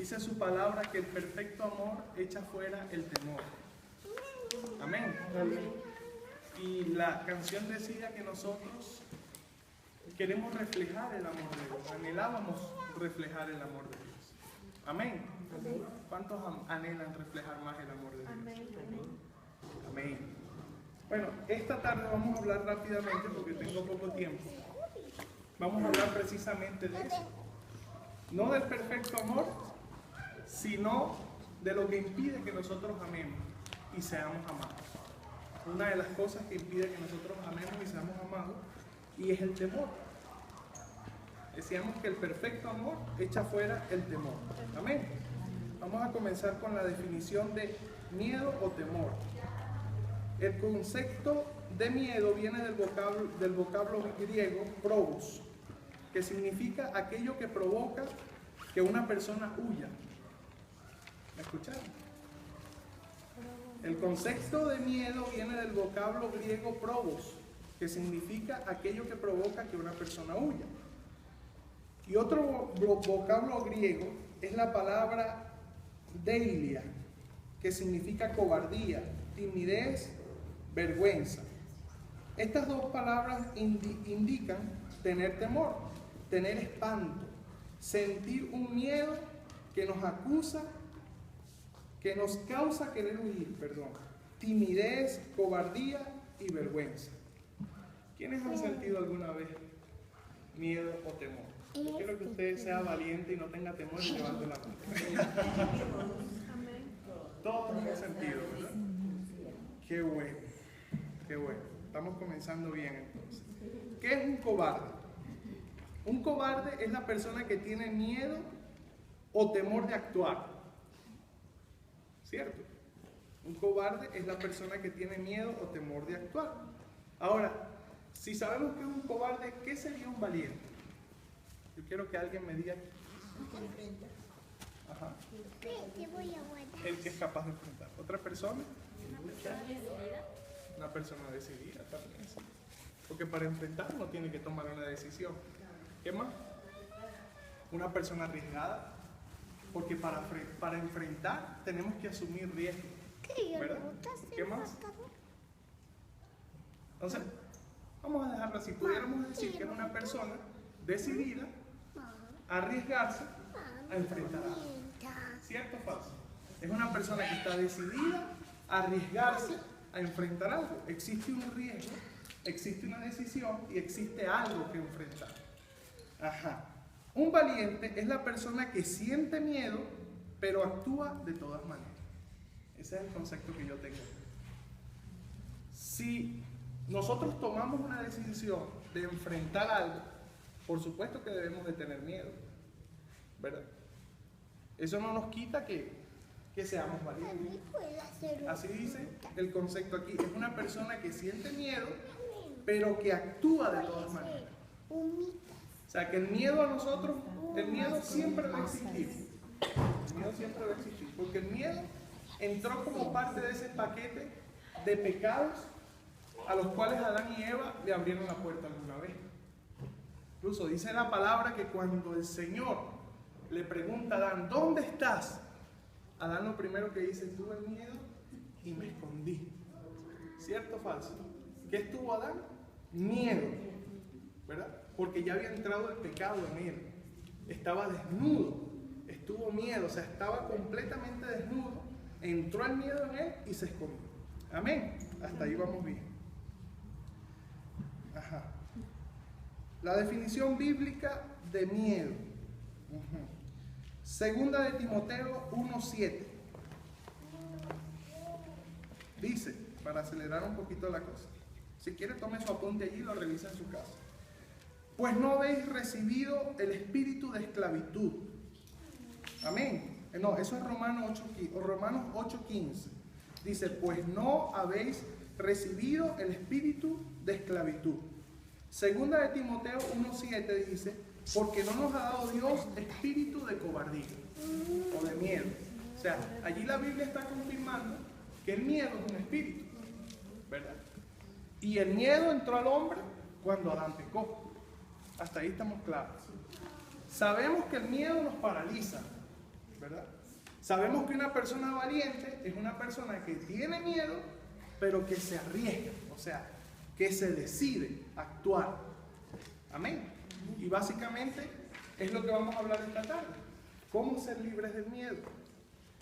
Dice su palabra que el perfecto amor echa fuera el temor. Amén. Amén. Y la canción decía que nosotros queremos reflejar el amor de Dios, anhelábamos reflejar el amor de Dios. Amén. Amén. ¿Cuántos anhelan reflejar más el amor de Dios? Amén. Amén. Bueno, esta tarde vamos a hablar rápidamente porque tengo poco tiempo. Vamos a hablar precisamente de eso. No del perfecto amor, sino de lo que impide que nosotros amemos y seamos amados. Una de las cosas que impide que nosotros amemos y seamos amados, y es el temor. Decíamos que el perfecto amor echa fuera el temor. Amén. Vamos a comenzar con la definición de miedo o temor. El concepto de miedo viene del vocablo griego probos, que significa aquello que provoca que una persona huya. ¿Me escucharon? El concepto de miedo viene del vocablo griego probos, que significa aquello que provoca que una persona huya. Y otro vocablo griego es la palabra deilia, que significa cobardía, timidez, vergüenza. Estas dos palabras indican tener temor, tener espanto, sentir un miedo que nos acusa, que nos causa querer huir, timidez, cobardía y vergüenza. ¿Quiénes han sentido alguna vez miedo o temor? Yo quiero que usted sea valiente y no tenga temor y levante la mano. Todos hemos sentido, ¿verdad? Qué bueno, qué bueno. Estamos comenzando bien entonces. ¿Qué es un cobarde? Un cobarde es la persona que tiene miedo o temor de actuar. ¿Cierto? Un cobarde es la persona que tiene miedo o temor de actuar. Ahora, si sabemos que es un cobarde, ¿qué sería un valiente? Yo quiero que alguien me diga. Ajá. El que es capaz de enfrentar. ¿Otra persona? Una persona decidida también. Sí. Porque para enfrentar uno tiene que tomar una decisión. ¿Qué más? Una persona arriesgada. Porque para enfrentar tenemos que asumir riesgos. ¿Verdad? ¿Qué más? Entonces, vamos a dejarlo así. Pudiéramos decir que es una persona decidida a arriesgarse a enfrentar algo. ¿Cierto o falso? Es una persona que está decidida a arriesgarse a enfrentar algo. Existe un riesgo, existe una decisión y existe algo que enfrentar. Ajá. Un valiente es la persona que siente miedo, pero actúa de todas maneras. Ese es el concepto que yo tengo. Si nosotros tomamos una decisión de enfrentar algo, por supuesto que debemos de tener miedo, ¿verdad? Eso no nos quita que seamos valientes. Así dice el concepto aquí. Es una persona que siente miedo, pero que actúa de todas maneras. O sea, que el miedo a nosotros, el miedo siempre va a existir. El miedo siempre va a existir. Porque el miedo entró como parte de ese paquete de pecados a los cuales Adán y Eva le abrieron la puerta alguna vez. Incluso dice la palabra que cuando el Señor le pregunta a Adán, ¿dónde estás? Adán lo primero que dice, tuve miedo y me escondí. ¿Cierto o falso? ¿Qué estuvo Adán? Miedo, ¿verdad? Porque ya había entrado el pecado en él. Estaba desnudo, estuvo miedo, o sea, estaba completamente desnudo. Entró el miedo en él y se escondió. Amén. Hasta ahí vamos bien. Ajá. La definición bíblica de miedo. Segunda de Timoteo 1:7. Dice, para acelerar un poquito la cosa. Si quiere, tome su apunte allí y lo revisa en su casa. Pues no habéis recibido el espíritu de esclavitud. Amén. No, eso es Romanos 8:15. Dice, pues no habéis recibido el espíritu de esclavitud. Segunda de Timoteo 1:7 dice, porque no nos ha dado Dios espíritu de cobardía o de miedo. O sea, allí la Biblia está confirmando que el miedo es un espíritu, ¿verdad? Y el miedo entró al hombre cuando Adán pecó. Hasta ahí estamos claros. Sabemos que el miedo nos paraliza, ¿verdad? Sabemos que una persona valiente es una persona que tiene miedo, pero que se arriesga, o sea, que se decide a actuar. Amén. Y básicamente es lo que vamos a hablar esta tarde. ¿Cómo ser libres del miedo?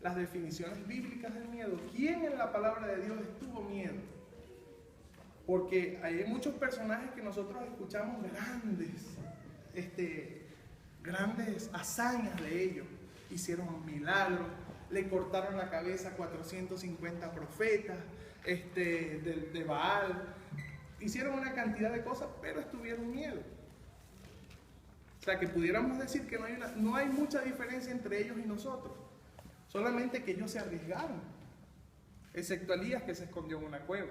Las definiciones bíblicas del miedo. ¿Quién en la palabra de Dios estuvo miedo? Porque hay muchos personajes que nosotros escuchamos grandes hazañas de ellos. Hicieron milagros, le cortaron la cabeza a 450 profetas de Baal. Hicieron una cantidad de cosas, pero estuvieron miedo. O sea, que pudiéramos decir que no hay mucha diferencia entre ellos y nosotros. Solamente que ellos se arriesgaron. Excepto Elías, que se escondió en una cueva.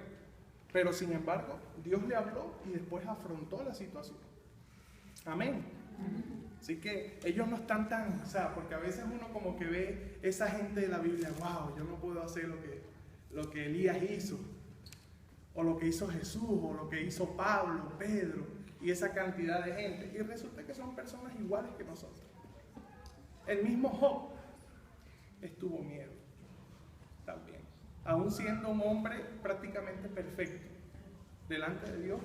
Pero sin embargo, Dios le habló y después afrontó la situación. Amén. Así que ellos no están tan, o sea, porque a veces uno como que ve esa gente de la Biblia, wow, yo no puedo hacer lo que Elías hizo, o lo que hizo Jesús, o lo que hizo Pablo, Pedro, y esa cantidad de gente. Y resulta que son personas iguales que nosotros. El mismo Job estuvo miedo también. Aún siendo un hombre prácticamente perfecto, delante de Dios,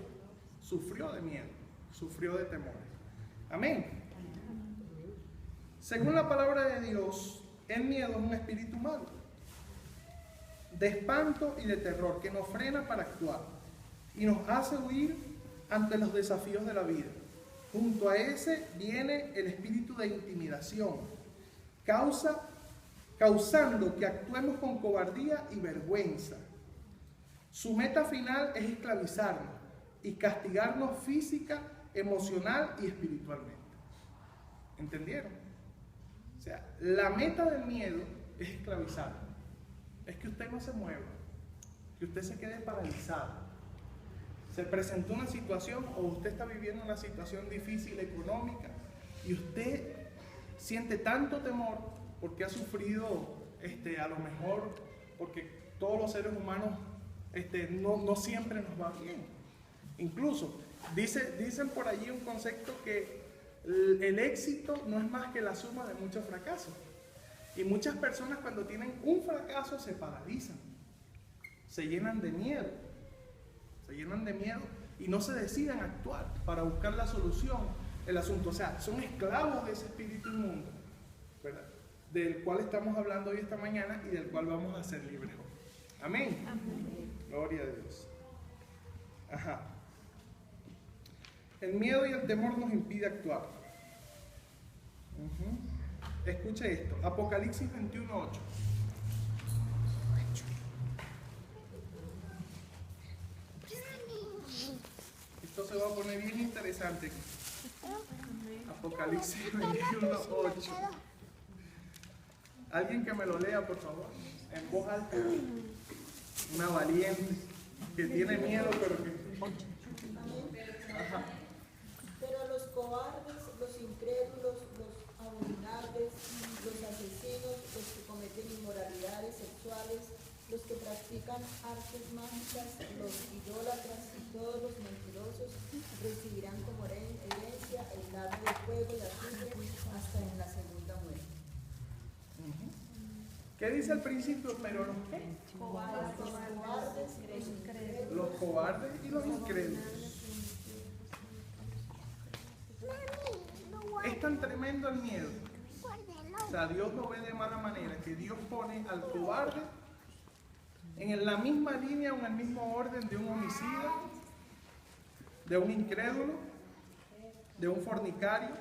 sufrió de miedo, sufrió de temor. Amén. Según la palabra de Dios, el miedo es un espíritu malo, de espanto y de terror, que nos frena para actuar y nos hace huir ante los desafíos de la vida. Junto a ese viene el espíritu de intimidación, causando que actuemos con cobardía y vergüenza. Su meta final es esclavizarnos y castigarnos física, emocional y espiritualmente. ¿Entendieron? O sea, la meta del miedo es esclavizarnos. Es que usted no se mueva, que usted se quede paralizado. Se presentó una situación o usted está viviendo una situación difícil económica y usted siente tanto temor porque ha sufrido, a lo mejor, porque todos los seres humanos no siempre nos va bien. Incluso dicen por allí un concepto que el éxito no es más que la suma de muchos fracasos. Y muchas personas cuando tienen un fracaso se paralizan, se llenan de miedo y no se deciden a actuar para buscar la solución, el asunto. O sea, son esclavos de ese espíritu inmundo, ¿verdad? Del cual estamos hablando hoy esta mañana y del cual vamos a ser libres hoy. Amén. Amén. Gloria a Dios. Ajá. El miedo y el temor nos impide actuar. Escuche esto, Apocalipsis 21:8. Esto se va a poner bien interesante. Apocalipsis 21:8. Alguien que me lo lea, por favor, en voz alta. Una valiente que tiene miedo, pero que... Ajá. Pero los cobardes, los incrédulos, los abominables, los asesinos, los que cometen inmoralidades sexuales, los que practican artes mágicas, los idólatras y todos los mentirosos recibirán como herencia el lago de fuego y azufre hasta en la segunda muerte. ¿Qué dice al principio? Pero los qué? Los cobardes y los incrédulos. Es tan tremendo el miedo. O sea, Dios lo ve de mala manera, que Dios pone al cobarde en la misma línea o en el mismo orden de un homicida, de un incrédulo, de un fornicario,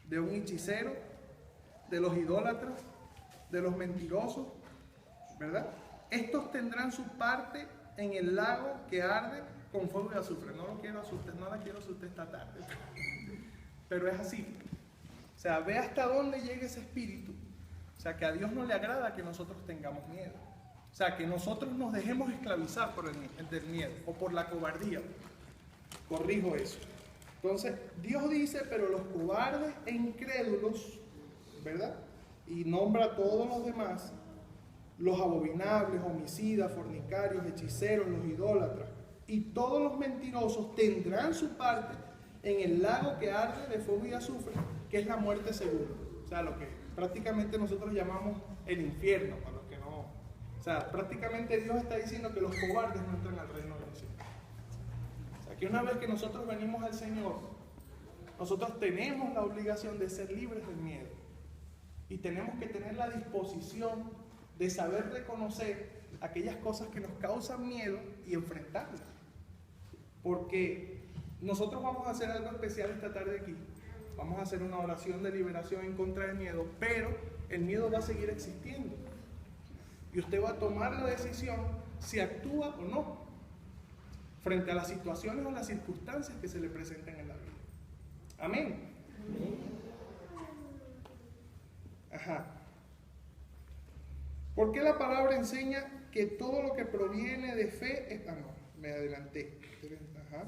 de un hechicero, de los idólatras, de los mentirosos, ¿verdad? Estos tendrán su parte en el lago que arde con fuego y azufre. No la quiero asustar esta tarde, pero es así. O sea, ve hasta dónde llega ese espíritu. O sea, que a Dios no le agrada que nosotros tengamos miedo. O sea, que nosotros nos dejemos esclavizar por el miedo o por la cobardía. Corrijo eso. Entonces, Dios dice, pero los cobardes e incrédulos, ¿verdad? Y nombra a todos los demás, los abominables, homicidas, fornicarios, hechiceros, los idólatras y todos los mentirosos tendrán su parte en el lago que arde de fuego y azufre, que es la muerte segura. O sea, lo que prácticamente nosotros llamamos el infierno, para los que no. O sea, prácticamente Dios está diciendo que los cobardes no entran al reino de los cielos. O sea, que una vez que nosotros venimos al Señor, nosotros tenemos la obligación de ser libres del miedo. Y tenemos que tener la disposición de saber reconocer aquellas cosas que nos causan miedo y enfrentarlas. Porque nosotros vamos a hacer algo especial esta tarde aquí. Vamos a hacer una oración de liberación en contra del miedo, pero el miedo va a seguir existiendo. Y usted va a tomar la decisión si actúa o no frente a las situaciones o las circunstancias que se le presenten en la vida. Amén. Ajá. ¿Por qué la palabra enseña que todo lo que proviene de fe es... Ah, no, me adelanté. Ajá.